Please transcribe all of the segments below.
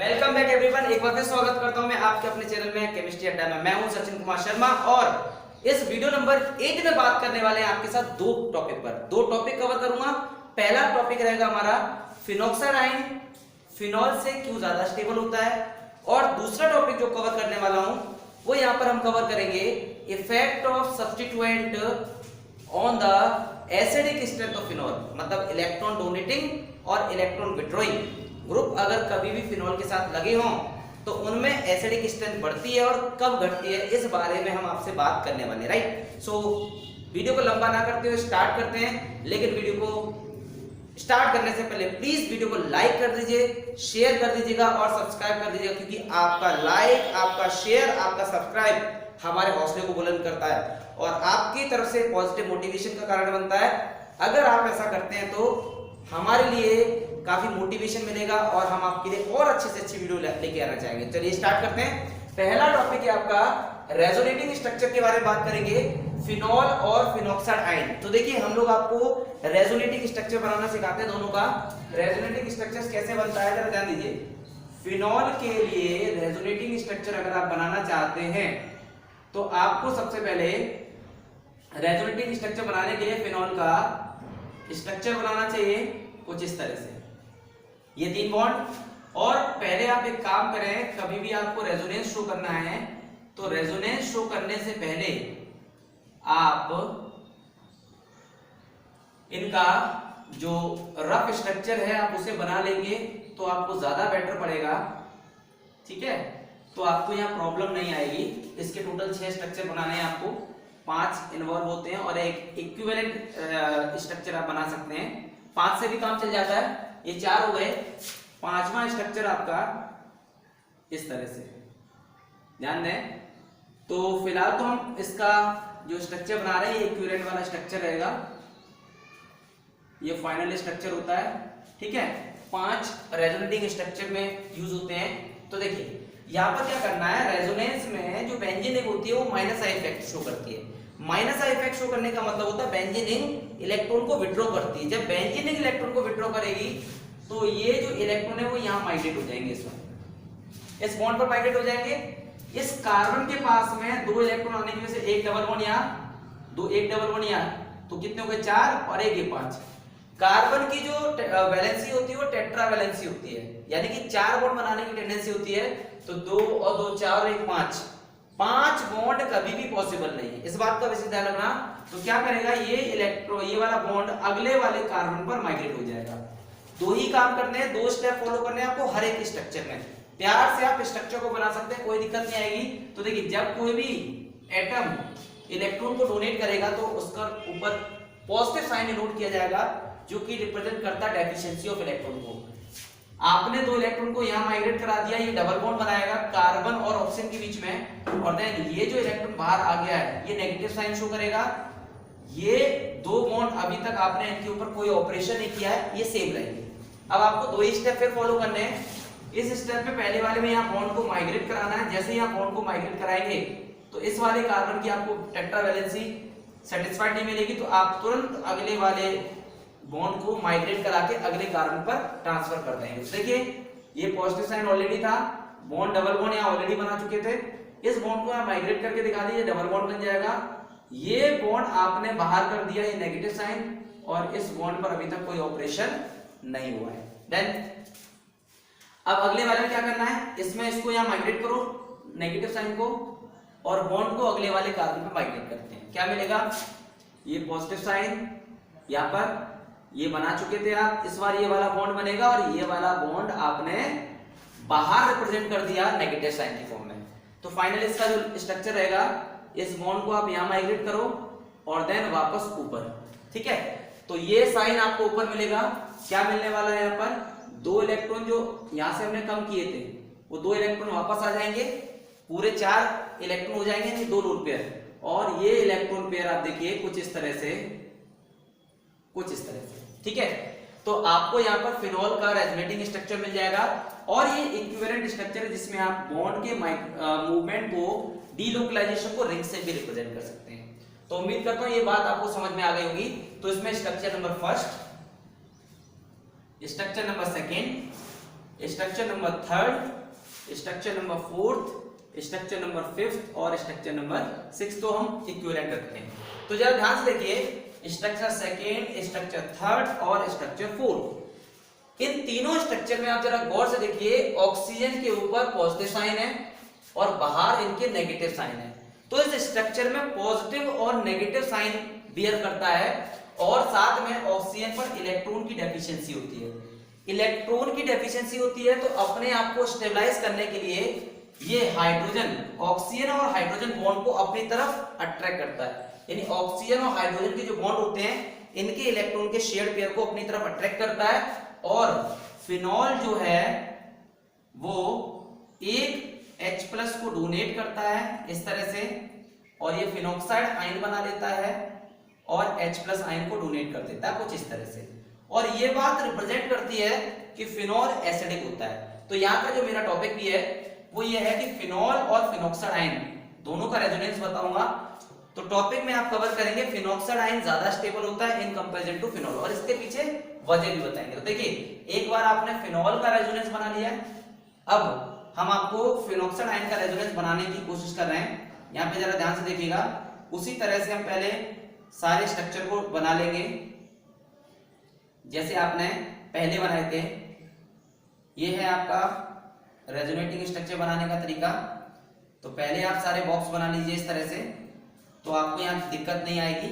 Welcome back everyone. एक बार फिर स्वागत करता हूं मैं आपके अपने चैनल में केमिस्ट्री अड्डा में। मैं हूं सचिन कुमार शर्मा और इस वीडियो नंबर 8 में बात करने वाले हैं आपके साथ दो टॉपिक कवर करूंगा। पहला टॉपिक रहेगा हमारा फिनोक्साइड आयन, फिनॉल से क्यों ज्यादा स्टेबल होता है, और दूसरा टॉपिक जो कवर करने वाला हूं वो यहां पर हम कवर करेंगे effect of substituent on the acidic strength of phenol, मतलब इलेक्ट्रॉन डोनेटिंग और इलेक्ट्रॉन विड्रॉइंग ग्रुप अगर कभी भी फिनॉल के साथ लगे हों तो उनमें एसिडिक स्ट्रेंथ बढ़ती है और कब घटती है, इस बारे में हम आपसे बात करने वाले हैं। राइट, सो वीडियो को लंबा ना करते हुए स्टार्ट करते हैं। लेकिन वीडियो को स्टार्ट करने से पहले प्लीज वीडियो को लाइक कर दीजिए, शेयर कर दीजिएगा और सब्सक्राइब कर दीजिएगा, क्योंकि आपका लाइक, आपका शेयर, आपका सब्सक्राइब हमारे हौसले को बुलंद करता है और आपकी तरफ से पॉजिटिव मोटिवेशन का कारण बनता है। अगर आप ऐसा करते हैं तो हमारे लिए काफी मोटिवेशन मिलेगा और हम आपके लिए और अच्छे से अच्छी वीडियो लेके आना चाहेंगे। चलिए स्टार्ट करते हैं। पहला टॉपिक है आपका रेजोनेटिंग स्ट्रक्चर के बारे में बात करेंगे, फिनॉल और फिनोक्साइड आयन। तो देखिए हम लोग आपको रेजोनेटिंग स्ट्रक्चर बनाना सिखाते हैं दोनों का। रेजोनेटिंग स्ट्रक्चर कैसे बनता है जरा ध्यान दीजिए। फिनॉल के लिए रेजोनेटिंग स्ट्रक्चर अगर आप बनाना चाहते हैं तो आपको सबसे पहले रेजोनेटिंग स्ट्रक्चर बनाने के लिए फिनॉल का स्ट्रक्चर बनाना चाहिए कुछ इस तरह से, ये 3 बॉन्ड। और पहले आप एक काम करें, कभी भी आपको रेजोनेंस शो करना है तो रेजोनेंस शो करने से पहले आप इनका जो रफ स्ट्रक्चर है आप उसे बना लेंगे तो आपको ज्यादा बेटर पड़ेगा। ठीक है, तो आपको यहाँ प्रॉब्लम नहीं आएगी। इसके टोटल 6 स्ट्रक्चर बनाने हैं आपको, 5 इन्वॉल्व होते हैं और एक इक्विवेलेंट स्ट्रक्चर आप बना सकते हैं। 5 से भी काम चल जाता है, ये 4 हो गए। 5वां स्ट्रक्चर आपका इस तरह से, ध्यान दें। तो फिलहाल तो हम इसका जो स्ट्रक्चर बना रहे हैं ये इक्विवेलेंट वाला स्ट्रक्चर रहेगा, ये फाइनल स्ट्रक्चर होता है। ठीक है, 5 रेजोनेटिंग स्ट्रक्चर में यूज होते हैं। तो देखिए यहाँ पर क्या करना है, रेजोनेंस में जो बेंजीन रिंग होती है वो माइनस आई इफेक्ट शो करती है। माइनस आई इफेक्ट शो करने का मतलब होता है बेंजीन रिंग इलेक्ट्रॉन को विड्रॉ करती है। जब बेंजीन रिंग इलेक्ट्रॉन को विड्रॉ करेगी तो ये जो इलेक्ट्रॉन है वो यहाँ माइग्रेट हो जाएंगे, इस बॉन्ड पर माइग्रेट हो जाएंगे। इस कार्बन के पास में 2 इलेक्ट्रॉन आने की वजह से एक डबल बॉन्ड यहाँ, एक डबल बॉन्ड यहाँ, तो कितने हो गए 4 और एक ये 5। कार्बन की जो वैलेंसी होती है वो टेट्रा वैलेंसी होती है, यानी कि 4 बॉन्ड बनाने की टेंडेंसी होती है। तो 2 और 2 4 और 1 5 बॉन्ड कभी भी पॉसिबल नहीं है, इस बात का विशेष ध्यान रखना। तो क्या करेगा ये वाला बॉन्ड अगले वाले कार्बन पर माइग्रेट हो जाएगा। 2 ही काम करने हैं, 2 स्टेप फॉलो करने हैं आपको हर एक स्ट्रक्चर में। प्यार से आप स्ट्रक्चर को बना सकते हैं, कोई दिक्कत नहीं आएगी। तो देखिए जब कोई भी एटम इलेक्ट्रॉन को डोनेट करेगा तो उसका ऊपर पॉजिटिव साइन नोट किया जाएगा जो कि रिप्रेजेंट करता है डेफिशिएंसी ऑफ इलेक्ट्रॉन को। आपने 2 इलेक्ट्रॉन को यहाँ माइग्रेट करा दिया, ये डबल बॉन्ड बनाएगा कार्बन और ऑक्सीजन के बीच में, और देन ये जो इलेक्ट्रॉन बाहर आ गया है ये नेगेटिव साइन शो करेगा। ये 2 बॉन्ड अभी तक आपने इनके ऊपर कोई ऑपरेशन नहीं किया है, ये सेम रहेंगे। अब आपको 2 ही स्टेप फिर फॉलो करने हैं। इस स्टेप में पहले वाले में यहाँ बॉन्ड को माइग्रेट कराना है। जैसे यहाँ बॉन्ड को माइग्रेट कराएंगे तो इस वाले कार्बन की आपको टेट्रा वैलेंसी सेटिस्फाइड नहीं मिलेगी, तो आप तुरंत अगले वाले बॉन्ड को माइग्रेट करा के अगले कार्बन पर ट्रांसफर कर देंगे। देखिए ये पॉजिटिव साइन ऑलरेडी था, बॉन्ड डबल बॉन्ड यहाँ ऑलरेडी बना चुके थे। इस बॉन्ड को यहाँ माइग्रेट करके दिखा दीजिए, डबल बॉन्ड बन जाएगा। ये बॉन्ड आपने बाहर कर दिया, ये नेगेटिव साइन, और इस बॉन्ड पर अभी तक कोई ऑपरेशन नहीं हुआ है। देन अब अगले वाले में क्या करना है, इसमें इसको यहाँ माइग्रेट करो नेगेटिव साइन को, और बॉन्ड को अगले वाले कार्बन पर माइग्रेट करते हैं। क्या मिलेगा, ये पॉजिटिव साइन यहाँ पर ये बना चुके थे आप, इस बार ये वाला बॉन्ड बनेगा और ये वाला बॉन्ड आपने बाहर रिप्रेजेंट कर दिया नेगेटिव साइन की फॉर्म में। तो फाइनल इसका जो स्ट्रक्चर रहेगा, इस बॉन्ड को आप यहाँ माइग्रेट करो और देन वापस ऊपर। ठीक है, तो ये साइन आपको ऊपर मिलेगा। क्या मिलने वाला है यहाँ पर, 2 इलेक्ट्रॉन जो यहाँ से हमने कम किए थे वो 2 इलेक्ट्रॉन वापस आ जाएंगे, पूरे 4 इलेक्ट्रॉन हो जाएंगे, नहीं 2 लोन पेयर। और ये इलेक्ट्रॉन पेयर आप देखिए कुछ इस तरह से, ठीक है। तो आपको यहाँ पर फिनॉल का रेजोनेटिंग स्ट्रक्चर मिल जाएगा और ये इक्विवेलेंट स्ट्रक्चर है जिसमें आप बॉन्ड के मूवमेंट को, डीलोकलाइजेशन को रिंग से भी रिप्रेजेंट कर सकते हैं। तो उम्मीद करता हूं ये बात आपको समझ में आ गई होगी। तो इसमें structure number 1, structure number 2, structure number third, structure number fourth, structure number fifth और स्ट्रक्चर नंबर सिक्स तो हम इक्विवेलेंट रखते हैं। तो जरा ध्यान से देखिए, स्ट्रक्चर सेकेंड, स्ट्रक्चर थर्ड और स्ट्रक्चर फोर्थ, इन तीनों स्ट्रक्चर में आप जरा गौर से देखिए, ऑक्सीजन के ऊपर पॉजिटिव साइन है और बाहर इनके नेगेटिव साइन है। तो इस स्ट्रक्चर में पॉजिटिव और नेगेटिव साइन बियर करता है और साथ में ऑक्सीजन पर इलेक्ट्रॉन की डेफिशिएंसी होती है। इलेक्ट्रॉन की डेफिशिएंसी होती है तो अपने आप को स्टेबलाइज करने के लिए ये हाइड्रोजन, ऑक्सीजन और हाइड्रोजन बॉन्ड को अपनी तरफ अट्रैक्ट करता है। यानी ऑक्सीजन और हाइड्रोजन के जो बॉन्ड होते हैं, इनके इलेक्ट्रॉन के शेयर्ड पेयर को अपनी तरफ अट्रैक्ट करता है और फिनॉल जो है वो एक H+ को डोनेट करता है इस तरह से, और ये फिनॉक्साइड आयन बना लेता है और H+ आयन को डोनेट कर देता है कुछ इस तरह से। और ये बात रिप्रेजेंट करती है कि फिनॉल एसिडिक होता है। तो यहाँ का जो मेरा टॉपिक भी है वो ये है कि फिनॉल और फिनॉक्साइड आयन दोनों का रेजोनेंस बताऊंगा। तो टॉपिक में आप कवर करेंगे फिनॉक्साइड आयन ज्यादा स्टेबल होता है इन कंपैरिजन टू फिनॉल, और इसके पीछे वजह भी बताएंगे। तो देखिए, एक बार आपने फिनॉल का रेजोनेंस बना लिया, अब हम आपको फिनॉक्साइड आयन का रेजोनेंस बनाने की कोशिश कर रहे हैं। यहाँ पे जरा ध्यान से देखिएगा, उसी तरह से हम पहले सारे स्ट्रक्चर को बना लेंगे जैसे आपने पहले बनाए थे। ये है आपका रेजोनेटिंग स्ट्रक्चर बनाने का तरीका। तो पहले आप सारे बॉक्स बना लीजिए इस तरह से, तो आपको यहाँ दिक्कत नहीं आएगी।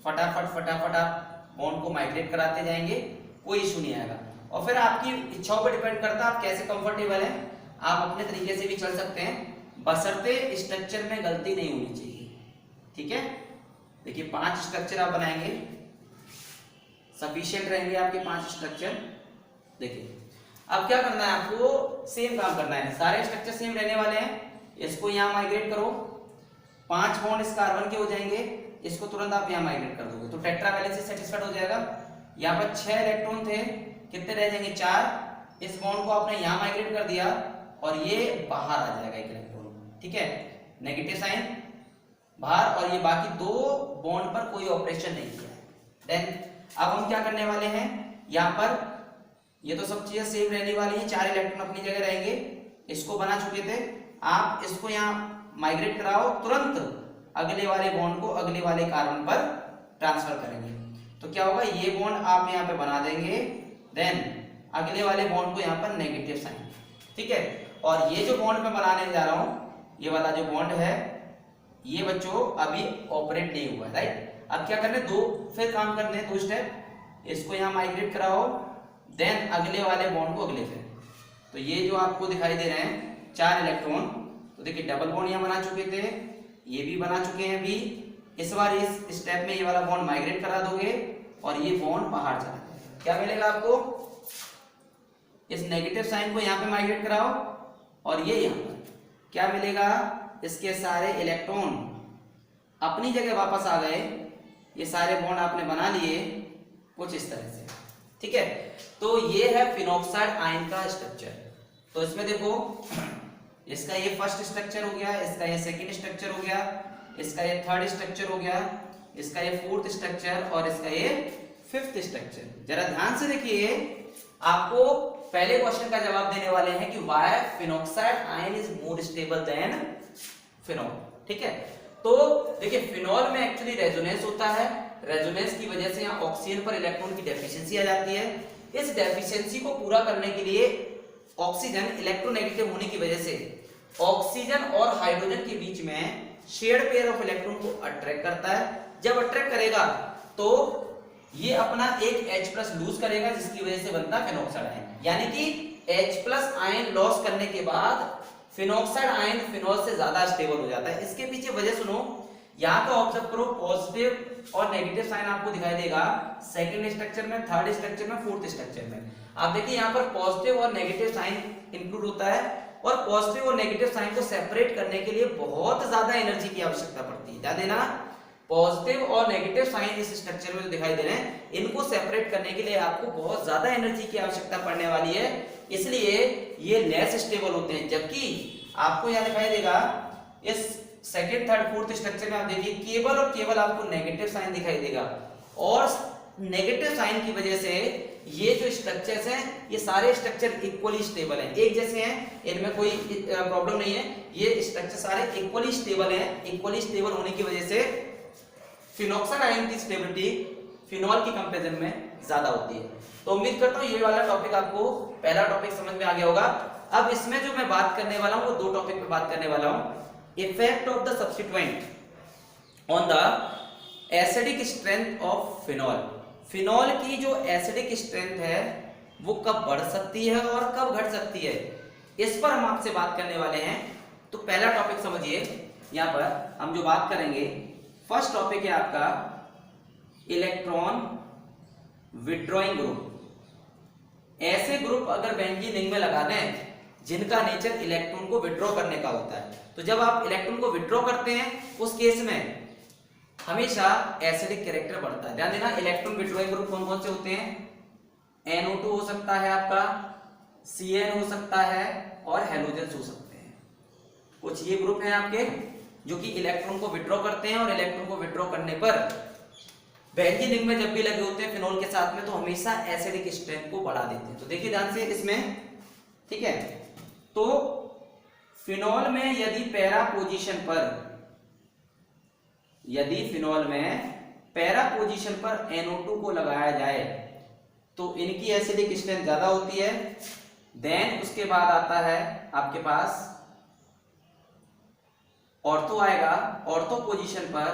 फटाफट फटाफट आप बॉन्ड को माइग्रेट कराते जाएंगे, कोई इशू नहीं आएगा। और फिर आपकी इच्छाओं पर डिपेंड करता है आप कैसे कंफर्टेबल हैं, आप अपने तरीके से भी चल सकते हैं, बशर्ते स्ट्रक्चर में गलती नहीं होनी चाहिए। ठीक है, देखिए 5 स्ट्रक्चर आप बनाएंगे, सफिशिएंट रहेंगे आपके 5 स्ट्रक्चर। देखिए अब क्या करना है, आपको सेम काम करना है, सारे स्ट्रक्चर सेम रहने वाले हैं। इसको यहाँ माइग्रेट करो, 5 बॉन्ड इस कार्बन के हो जाएंगे, इसको तुरंत आप यहाँ माइग्रेट कर दोगे तो टेट्रा वैलेंसी सेटिस्फाइड हो जाएगा। यहाँ पर 6 इलेक्ट्रॉन थे, कितने रह जाएंगे 4। इस बॉन्ड को आपने यहाँ माइग्रेट कर दिया और ये बाहर आ जाएगा एक इलेक्ट्रॉन। ठीक है, नेगेटिव साइन बाहर, और ये बाकी 2 बॉन्ड पर कोई ऑपरेशन नहीं किया। देन अब हम क्या करने वाले हैं, यहाँ पर ये तो सब चीजें सेम रहने वाली हैं, 4 इलेक्ट्रॉन अपनी जगह रहेंगे। इसको बना चुके थे, आप इसको यहाँ माइग्रेट कराओ, तुरंत अगले वाले बॉन्ड को अगले वाले कार्बन पर ट्रांसफर करेंगे। तो क्या होगा, ये बॉन्ड आप यहाँ पे बना देंगे, देन अगले वाले बॉन्ड को यहाँ पर नेगेटिव साइन। ठीक है, और ये जो बॉन्ड मैं बनाने जा रहा हूँ, ये वाला जो बॉन्ड है, ये बच्चों अभी ऑपरेट नहीं हुआ है, राइट। अब क्या करने, 2 फिर काम करने हैं, 2 स्टेप। इसको यहाँ माइग्रेट कराओ, देन अगले वाले बॉन्ड को अगले पे। तो ये जो आपको दिखाई दे रहे हैं 4 इलेक्ट्रॉन, तो देखिए डबल बॉन्ड यहाँ बना चुके थे, ये भी बना चुके हैं अभी। इस बार इस स्टेप में ये वाला बॉन्ड माइग्रेट करा दोगे और ये बॉन्ड बाहर चला जाएगा। क्या मिलेगा आपको, इस नेगेटिव साइन को यहाँ पे माइग्रेट कराओ और ये यहाँ पर क्या मिलेगा, इसके सारे इलेक्ट्रॉन अपनी जगह वापस आ गए। ये सारे बॉन्ड आपने बना लिए कुछ इस तरह से। ठीक है, तो ये है फिनॉक्साइड आयन का स्ट्रक्चर। तो इसमें देखो, इसका ये फर्स्ट स्ट्रक्चर हो गया, इसका ये सेकंड स्ट्रक्चर हो गया, इसका ये थर्ड स्ट्रक्चर हो गया, इसका ये फोर्थ स्ट्रक्चर और इसका ये फिफ्थ स्ट्रक्चर। जरा ध्यान से देखिए, आपको पहले क्वेश्चन का जवाब देने वाले हैं कि why phenoxide ion is more stable then phenol. ठीक है, तो देखिए फिनॉल में एक्चुअली रेजोनेंस होता है, रेजोनेंस की वजह से यहाँ ऑक्सीजन पर इलेक्ट्रॉन की डेफिशिएंसी आ जाती है। इस डेफिशिएंसी को पूरा करने के लिए ऑक्सीजन इलेक्ट्रोनेगेटिव होने की वजह से ऑक्सीजन और हाइड्रोजन के बीच में शेयर्ड पेयर ऑफ इलेक्ट्रॉन को अट्रैक्ट करता है। जब अट्रैक्ट करेगा तो ये अपना एक H+ लूज करेगा, जिसकी वजह से बनता है फिनॉक्साइड आयन। यानी कि H+ आयन लॉस करने के बाद फिनॉक्साइड आयन फिनॉल से ज्यादा स्टेबल हो जाता है। इसके पीछे वजह सुनो, यहाँ का ऑब्जर्व करो, पॉजिटिव और नेगेटिव साइन आपको दिखाई देगा सेकंड स्ट्रक्चर में, थर्ड स्ट्रक्चर में, फोर्थ स्ट्रक्चर में। आप देखिए यहाँ पर पॉजिटिव और नेगेटिव साइन इंक्लूड होता है, और पॉजिटिव और नेगेटिव साइन को सेपरेट करने के लिए बहुत ज्यादा एनर्जी की आवश्यकता पड़ती है। ध्यान देना, पॉजिटिव और नेगेटिव साइन इस स्ट्रक्चर में जो दिखाई दे रहे हैं, इनको सेपरेट करने के लिए आपको बहुत ज्यादा एनर्जी की आवश्यकता पड़ने वाली है, इसलिए ये लेस स्टेबल होते हैं। जबकि आपको यहाँ दिखाई देगा इस सेकेंड थर्ड फोर्थ स्ट्रक्चर में आप देखिए केवल और केवल आपको नेगेटिव साइन दिखाई देगा, और नेगेटिव साइन की वजह से ये जो स्ट्रक्चर्स हैं ये सारे स्ट्रक्चर इक्वली स्टेबल हैं, एक जैसे हैं, इनमें कोई प्रॉब्लम नहीं है। ये स्ट्रक्चर सारे इक्वली स्टेबल हैं। इक्वली स्टेबल होने की वजह से फिनोक्साइड आयन की स्टेबिलिटी फिनॉल की कंपैरिजन में ज्यादा होती है। तो उम्मीद करता हूं ये वाला टॉपिक आपको पहला टॉपिक समझ में आ गया होगा। अब इसमें जो मैं बात करने वाला हूं वो दो टॉपिक पे बात करने वाला हूं। Effect of the substituent on the acidic strength of phenol. Phenol की जो एसिडिक स्ट्रेंथ है वो कब बढ़ सकती है और कब घट सकती है, इस पर हम आपसे बात करने वाले हैं। तो पहला टॉपिक समझिए, यहां पर हम जो बात करेंगे, फर्स्ट टॉपिक है आपका इलेक्ट्रॉन विड्रॉइंग ग्रुप। ऐसे ग्रुप अगर बेंजीन रिंग में लगा दें जिनका नेचर इलेक्ट्रॉन को विड्रॉ करने का होता है, तो जब आप इलेक्ट्रॉन को विड्रॉ करते हैं उस केस में हमेशा एसिडिक कैरेक्टर बढ़ता है। ध्यान देना, इलेक्ट्रॉन विड्रॉइंग ग्रुप कौन कौन से होते हैं? NO2 हो सकता है आपका, CN हो सकता है और हैलोजेंस हो सकते हैं। कुछ ये ग्रुप हैं आपके जो कि इलेक्ट्रॉन को विड्रॉ करते हैं और इलेक्ट्रॉन को विड्रॉ करने पर बेंजीन रिंग में जब भी लगे होते हैं फिनॉल के साथ में तो हमेशा एसिडिक स्ट्रेंथ को बढ़ा देते हैं। तो देखिए ध्यान से इसमें, ठीक है, तो फिनॉल में यदि पैरा पोजीशन पर NO2 को लगाया जाए तो इनकी एसिडिक स्ट्रेंथ ज्यादा होती है। देन उसके बाद आता है आपके पास ऑर्थो आएगा, ऑर्थो पोजीशन पर।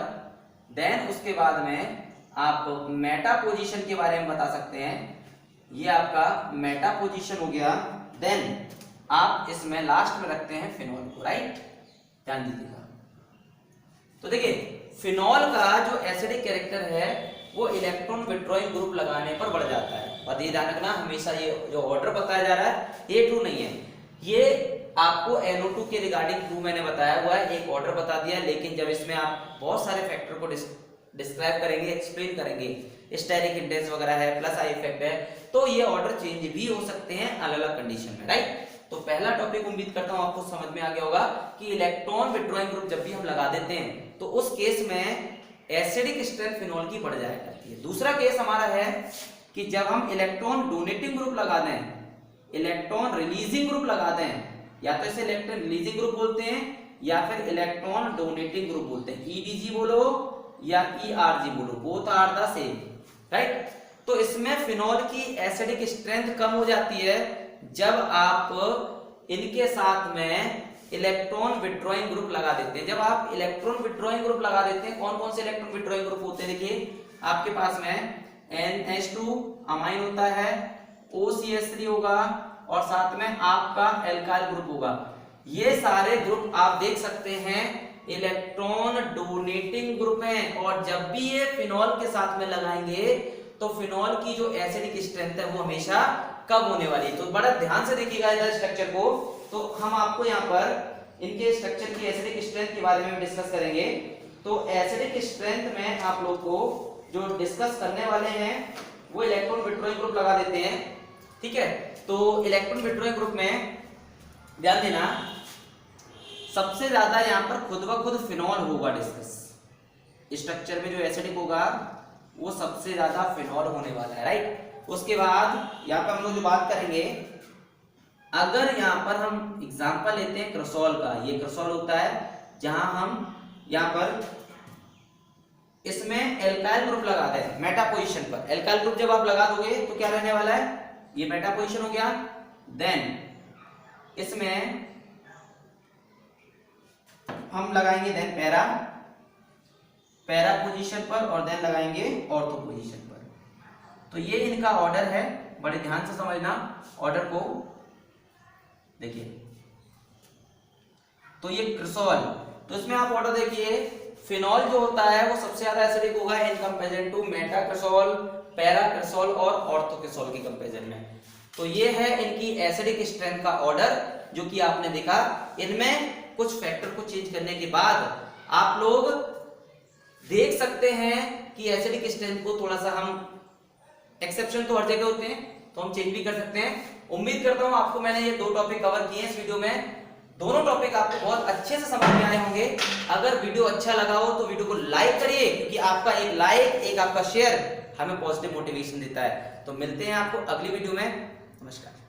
देन उसके बाद में आप मेटा पोजीशन के बारे में बता सकते हैं, ये आपका मेटा पोजीशन हो गया। देन आप इसमें लास्ट में रखते हैं फिनॉल को, राइट, ध्यान दीजिएगा। तो देखिए फिनॉल का जो एसिडिक कैरेक्टर है वो इलेक्ट्रॉन विड्रॉइंग ग्रुप लगाने पर बढ़ जाता है। और ये ध्यान रखना, हमेशा ये जो ऑर्डर बताया जा रहा है ये ट्रू नहीं है। ये आपको NO2 के रिगार्डिंग ट्रू मैंने बताया हुआ है, एक ऑर्डर बता दिया, लेकिन जब इसमें आप बहुत सारे फैक्टर को डिस्क्राइब करेंगे, एक्सप्लेन करेंगे, स्टेरिक इंडेक्स वगैरह है, प्लस आई इफेक्ट है, तो ये ऑर्डर चेंज भी हो सकते हैं अलग अलग कंडीशन में, राइट। तो पहला टॉपिक उम्मीद करता हूं आपको समझ में आ गया होगा कि इलेक्ट्रॉन विड्रॉइंग ग्रुप जब भी हम लगा देते हैं तो उस केस में एसिडिक स्ट्रेंथ फिनॉल की बढ़ जाया करती है। दूसरा केस हमारा है कि जब हम इलेक्ट्रॉन डोनेटिंग ग्रुप लगा दें, इलेक्ट्रॉन रिलीजिंग ग्रुप लगा दें, या तो इसे इलेक्ट्रॉन रिलीजिंग ग्रुप बोलते हैं या फिर इलेक्ट्रॉन डोनेटिंग ग्रुप बोलते हैं। EDG बोलो या ERG बोलो, both are the same, right. तो इसमें फिनॉल की एसिडिक स्ट्रेंथ कम हो जाती है जब आप इनके साथ में इलेक्ट्रॉन विड्रॉइंग ग्रुप लगा देते हैं। जब आप इलेक्ट्रॉन विड्रॉइंग ग्रुप लगा देते हैं, कौन कौन से इलेक्ट्रॉन विड्रॉइंग ग्रुप होते हैं? देखिए आपके पास में NH2 अमाइन होता है, OCH3 होगा और साथ में आपका एल्काइल ग्रुप होगा। ये सारे ग्रुप आप देख सकते हैं इलेक्ट्रॉन डोनेटिंग ग्रुप हैं, और जब भी ये फिनॉल के साथ में लगाएंगे तो फिनॉल की जो एसिडिक स्ट्रेंथ है वो हमेशा कम होने वाली है। तो बड़ा ध्यान से देखिएगा स्ट्रक्चर को। तो हम आपको यहाँ पर इनके स्ट्रक्चर की एसिडिक स्ट्रेंथ के बारे में डिस्कस करेंगे। तो एसिडिक स्ट्रेंथ में आप लोग को जो डिस्कस करने वाले हैं वो इलेक्ट्रॉन विड्रॉइंग ग्रुप लगा देते हैं, ठीक है। तो इलेक्ट्रॉन विड्रॉइंग ग्रुप में ध्यान देना, सबसे ज्यादा यहाँ पर खुद ब खुद फिनॉल होगा डिस्कस। स्ट्रक्चर में जो एसिडिक होगा वो सबसे ज्यादा फिनॉल होने वाला है, राइट। उसके बाद यहाँ पर हम लोग जो बात करेंगे, अगर यहाँ पर हम एग्जांपल लेते हैं क्रोसॉल का, ये क्रोसॉल होता है जहां हम यहाँ पर इसमें एल्काइल ग्रुप लगा दें मेटा पोजीशन पर। एल्काइल ग्रुप जब आप लगा दोगे तो क्या रहने वाला है? ये मेटा पोजीशन हो गया। देन इसमें हम लगाएंगे देन पैरा पोजीशन पर और देन लगाएंगे ऑर्थो पोजीशन पर। तो ये इनका ऑर्डर है, बड़े ध्यान से समझना ऑर्डर को। देखिए तो ये क्रिसॉल, तो इसमें आप ऑर्डर देखिए, फिनॉल जो होता है वो सबसे ज्यादा एसिडिक होगा in comparison to meta cresol, para cresol और ऑर्थो क्रिसॉल के कंपैरिजन में। तो ये है इनकी एसिडिक स्ट्रेंथ का ऑर्डर जो कि आपने देखा। इनमें कुछ फैक्टर को चेंज करने के बाद आप लोग देख सकते हैं कि एसिडिक स्ट्रेंथ को थोड़ा सा हम, एक्सेप्शन तो हर जगह होते हैं तो हम चेंज भी कर सकते हैं। उम्मीद करता हूं आपको मैंने ये 2 टॉपिक कवर किए इस वीडियो में। दोनों टॉपिक आपको बहुत अच्छे से समझ में आए होंगे। अगर वीडियो अच्छा लगा हो तो वीडियो को लाइक करिए, क्योंकि आपका एक लाइक, एक आपका शेयर हमें पॉजिटिव मोटिवेशन देता है। तो मिलते हैं आपको अगली वीडियो में। नमस्कार।